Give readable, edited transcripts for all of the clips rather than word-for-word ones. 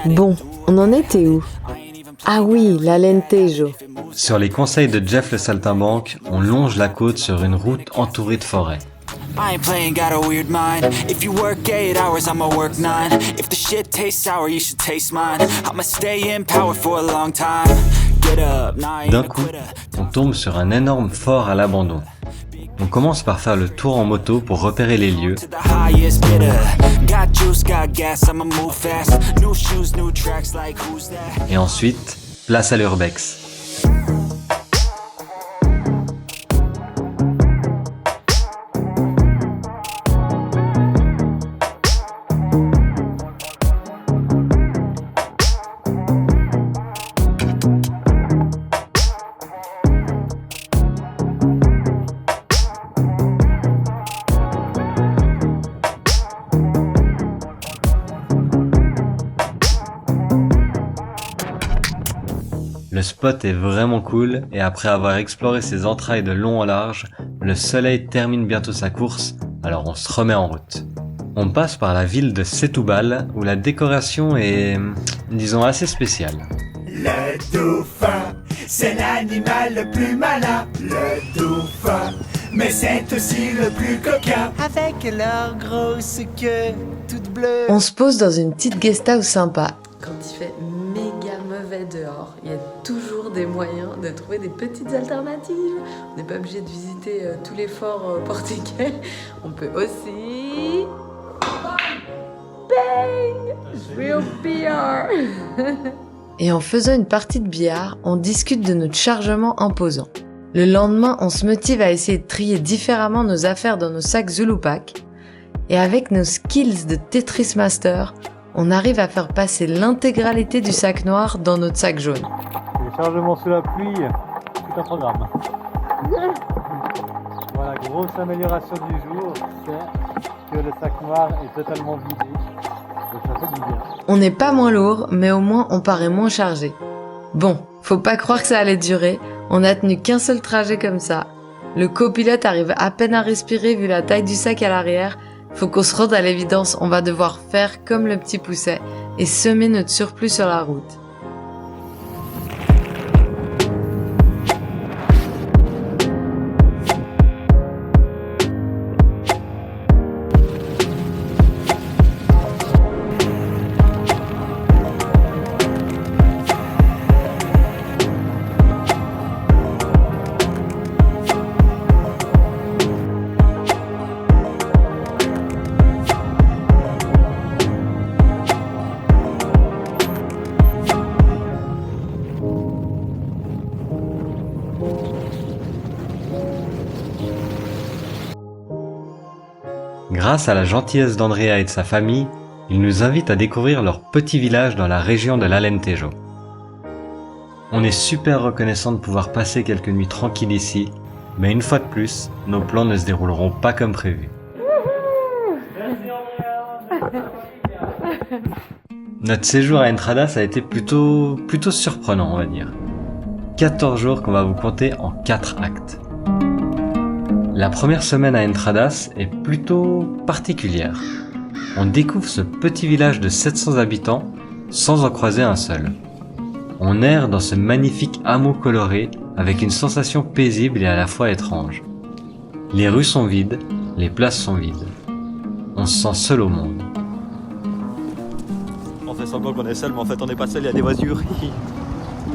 Bon, on en était où? Ah oui, l'Alentejo. Sur les conseils de Jeff le saltimbanque, on longe la côte sur une route entourée de forêts. I ain't playing, got a weird mind. If you work 8 hours, I'ma work 9. If the shit tastes sour, you should taste mine. I'ma stay in power for a long time. Get up, nah, I ain't D'un a coup, quitter. on tombe sur un énorme fort à l'abandon. On commence par faire le tour en moto pour repérer les lieux. To the highest bidder. Got juice, got gas, I'ma move fast. New shoes, new tracks, like who's that? Et ensuite, place à l'urbex. Le spot est vraiment cool et après avoir exploré ses entrailles de long en large, le soleil termine bientôt sa course, alors on se remet en route. On passe par la ville de Setúbal où la décoration est, disons, assez spéciale. Le dauphin, c'est l'animal le plus malin. Le dauphin, mais c'est aussi le plus coquin. Avec leur grosse queue toute bleue. On se pose dans une petite guest house sympa. Quand il fait méga mauvais dehors, il y a toujours des moyens de trouver des petites alternatives. On n'est pas obligé de visiter tous les forts portugais. On peut aussi... Bang! Real PR! Et en faisant une partie de billard, on discute de notre chargement imposant. Le lendemain, on se motive à essayer de trier différemment nos affaires dans nos sacs Zulupak. Et avec nos skills de Tetris Master, on arrive à faire passer l'intégralité du sac noir dans notre sac jaune. Les chargements sous la pluie, c'est un programme. Voilà, grosse amélioration du jour, c'est que le sac noir est totalement vidé. Donc ça fait du bien. On n'est pas moins lourd, mais au moins on paraît moins chargé. Bon, faut pas croire que ça allait durer, on a tenu qu'un seul trajet comme ça. Le copilote arrive à peine à respirer vu la taille du sac à l'arrière. Faut qu'on se rende à l'évidence, on va devoir faire comme le petit pousset et semer notre surplus sur la route. Grâce à la gentillesse d'Andrea et de sa famille, ils nous invitent à découvrir leur petit village dans la région de l'Alentejo. On est super reconnaissant de pouvoir passer quelques nuits tranquilles ici, mais une fois de plus, nos plans ne se dérouleront pas comme prévu. Notre séjour à Entradas a été plutôt surprenant, on va dire. 14 jours qu'on va vous compter en 4 actes. La première semaine à Entradas est plutôt particulière. On découvre ce petit village de 700 habitants sans en croiser un seul. On erre dans ce magnifique hameau coloré avec une sensation paisible et à la fois étrange. Les rues sont vides, les places sont vides. On se sent seul au monde. On fait semblant qu'on est seul, mais en fait on n'est pas seul, il y a des voitures.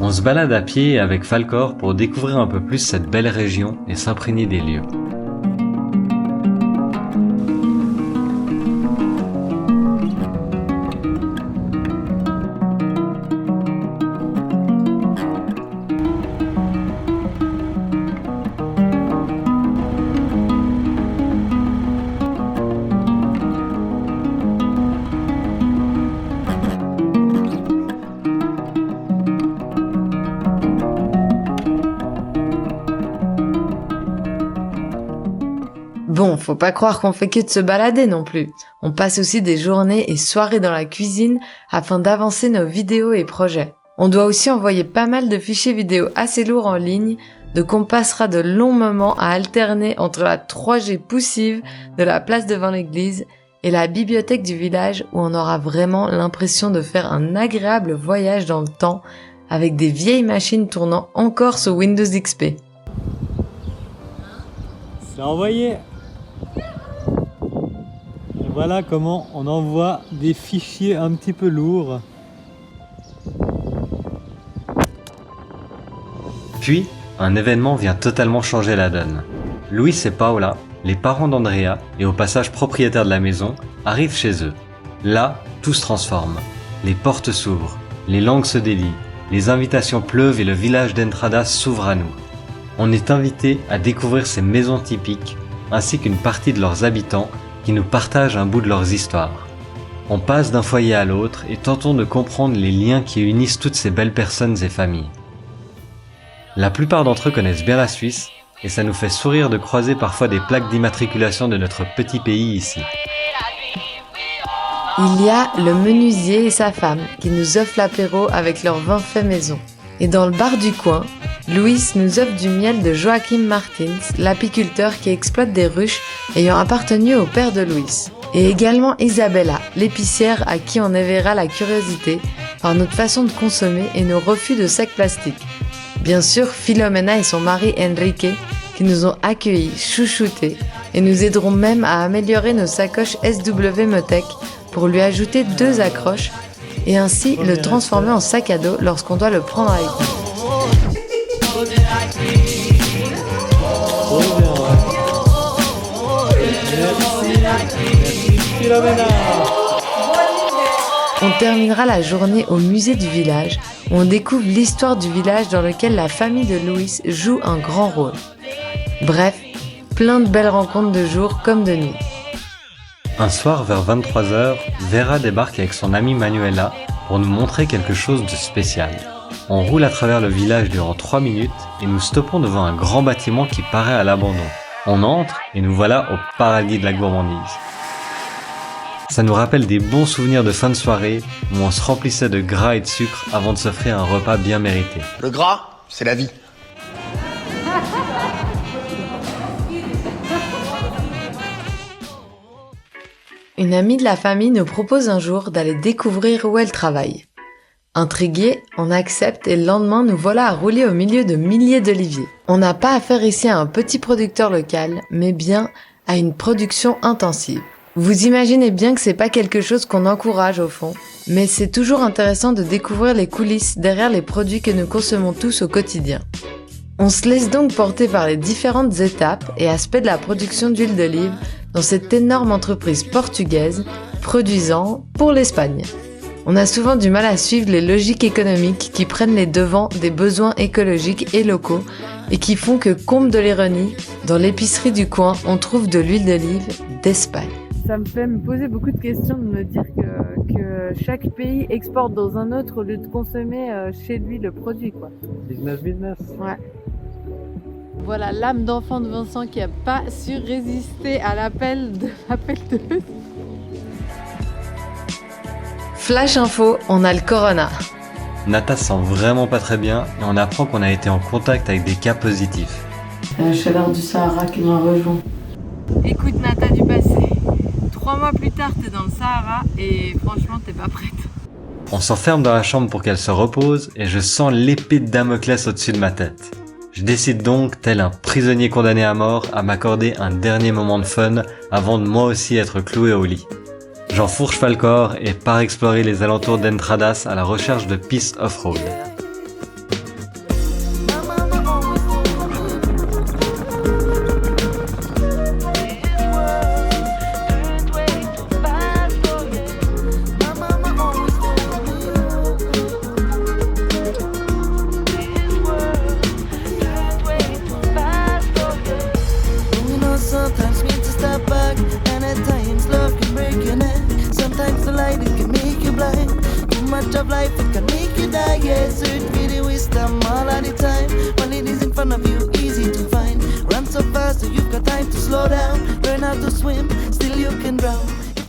On se balade à pied avec Falcor pour découvrir un peu plus cette belle région et s'imprégner des lieux. Bon, faut pas croire qu'on fait que de se balader non plus. On passe aussi des journées et soirées dans la cuisine afin d'avancer nos vidéos et projets. On doit aussi envoyer pas mal de fichiers vidéo assez lourds en ligne, donc on passera de longs moments à alterner entre la 3G poussive de la place devant l'église et la bibliothèque du village où on aura vraiment l'impression de faire un agréable voyage dans le temps avec des vieilles machines tournant encore sous Windows XP. C'est envoyé. Et voilà comment on envoie des fichiers un petit peu lourds. Puis, un événement vient totalement changer la donne. Luis et Paola, les parents d'Andrea et au passage propriétaires de la maison, arrivent chez eux. Là, tout se transforme. Les portes s'ouvrent, les langues se délient, les invitations pleuvent et le village d'Entradas s'ouvre à nous. On est invités à découvrir ces maisons typiques, ainsi qu'une partie de leurs habitants qui nous partagent un bout de leurs histoires. On passe d'un foyer à l'autre et tentons de comprendre les liens qui unissent toutes ces belles personnes et familles. La plupart d'entre eux connaissent bien la Suisse et ça nous fait sourire de croiser parfois des plaques d'immatriculation de notre petit pays ici. Il y a le menuisier et sa femme qui nous offrent l'apéro avec leur vin fait maison. Et dans le bar du coin, Luis nous offre du miel de Joachim Martins, l'apiculteur qui exploite des ruches ayant appartenu au père de Luis. Et également Isabella, l'épicière à qui on éveillera la curiosité par notre façon de consommer et nos refus de sacs plastiques. Bien sûr, Philomena et son mari Enrique qui nous ont accueillis, chouchoutés et nous aideront même à améliorer nos sacoches SW Motec pour lui ajouter 2 accroches et ainsi le transformer en sac à dos lorsqu'on doit le prendre avec nous. Merci Philomena. On terminera la journée au musée du village où on découvre l'histoire du village dans lequel la famille de Luis joue un grand rôle. Bref, plein de belles rencontres de jour comme de nuit. Un soir vers 23h, Vera débarque avec son amie Manuela pour nous montrer quelque chose de spécial. On roule à travers le village durant 3 minutes et nous stoppons devant un grand bâtiment qui paraît à l'abandon. On entre et nous voilà au paradis de la gourmandise. Ça nous rappelle des bons souvenirs de fin de soirée où on se remplissait de gras et de sucre avant de s'offrir un repas bien mérité. Le gras, c'est la vie. Une amie de la famille nous propose un jour d'aller découvrir où elle travaille. Intrigués, on accepte et le lendemain nous voilà à rouler au milieu de milliers d'oliviers. On n'a pas affaire ici à un petit producteur local, mais bien à une production intensive. Vous imaginez bien que c'est pas quelque chose qu'on encourage au fond, mais c'est toujours intéressant de découvrir les coulisses derrière les produits que nous consommons tous au quotidien. On se laisse donc porter par les différentes étapes et aspects de la production d'huile d'olive dans cette énorme entreprise portugaise produisant pour l'Espagne. On a souvent du mal à suivre les logiques économiques qui prennent les devants des besoins écologiques et locaux et qui font que, comble de l'ironie, dans l'épicerie du coin, on trouve de l'huile d'olive d'Espagne. Ça me fait me poser beaucoup de questions de me dire que chaque pays exporte dans un autre au lieu de consommer chez lui le produit, quoi. Business. Ouais. Voilà l'âme d'enfant de Vincent qui a pas su résister à l'appel de ma pelleteuse. Flash info, on a le corona. Nata se sent vraiment pas très bien et on apprend qu'on a été en contact avec des cas positifs. La chaleur du Sahara qui m'a rejoint. Écoute Nata du passé, 3 mois plus tard t'es dans le Sahara et franchement t'es pas prête. On s'enferme dans la chambre pour qu'elle se repose et je sens l'épée de Damoclès au-dessus de ma tête. Je décide donc, tel un prisonnier condamné à mort, à m'accorder un dernier moment de fun avant de moi aussi être cloué au lit. J'enfourche pas le corps et pars explorer les alentours d'Entradas à la recherche de pistes off-road.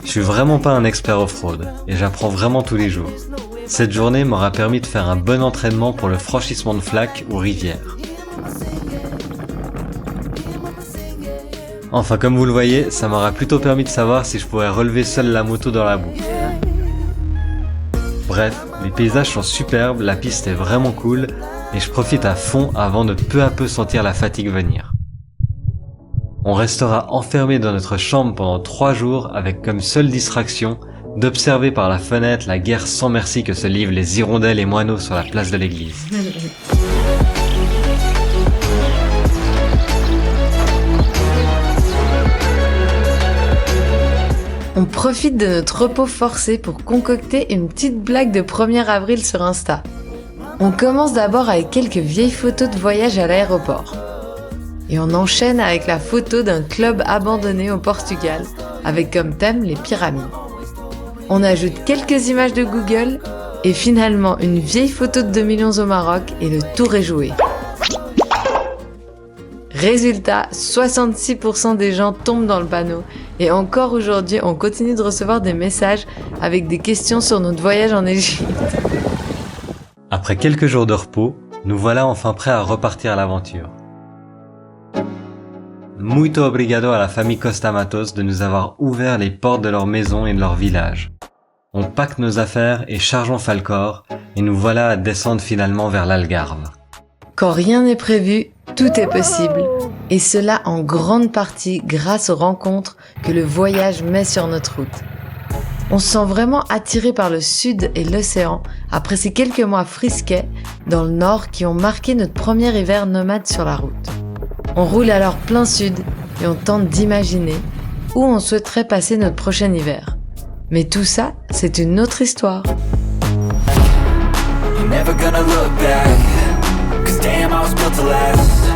Je suis vraiment pas un expert off-road et j'apprends vraiment tous les jours. Cette journée m'aura permis de faire un bon entraînement pour le franchissement de flaques ou rivières. Enfin, comme vous le voyez, ça m'aura plutôt permis de savoir si je pourrais relever seul la moto dans la boue. Bref, les paysages sont superbes, la piste est vraiment cool, et je profite à fond avant de peu à peu sentir la fatigue venir. On restera enfermé dans notre chambre pendant 3 jours avec comme seule distraction d'observer par la fenêtre la guerre sans merci que se livrent les hirondelles et moineaux sur la place de l'église. On profite de notre repos forcé pour concocter une petite blague de 1er avril sur Insta. On commence d'abord avec quelques vieilles photos de voyage à l'aéroport. Et on enchaîne avec la photo d'un club abandonné au Portugal, avec comme thème les pyramides. On ajoute quelques images de Google, et finalement une vieille photo de 2 millions au Maroc, et le tour est joué. Résultat, 66% des gens tombent dans le panneau, et encore aujourd'hui, on continue de recevoir des messages avec des questions sur notre voyage en Égypte. Après quelques jours de repos, nous voilà enfin prêts à repartir à l'aventure. Muito obrigado à la famille Costa Matos de nous avoir ouvert les portes de leur maison et de leur village. On pacte nos affaires et chargeons Falcor, et nous voilà à descendre finalement vers l'Algarve. Quand rien n'est prévu, tout est possible. Et cela en grande partie grâce aux rencontres que le voyage met sur notre route. On se sent vraiment attiré par le sud et l'océan après ces quelques mois frisquets dans le nord qui ont marqué notre premier hiver nomade sur la route. On roule alors plein sud et on tente d'imaginer où on souhaiterait passer notre prochain hiver. Mais tout ça, c'est une autre histoire. You're never gonna look back, 'cause damn I was built to last.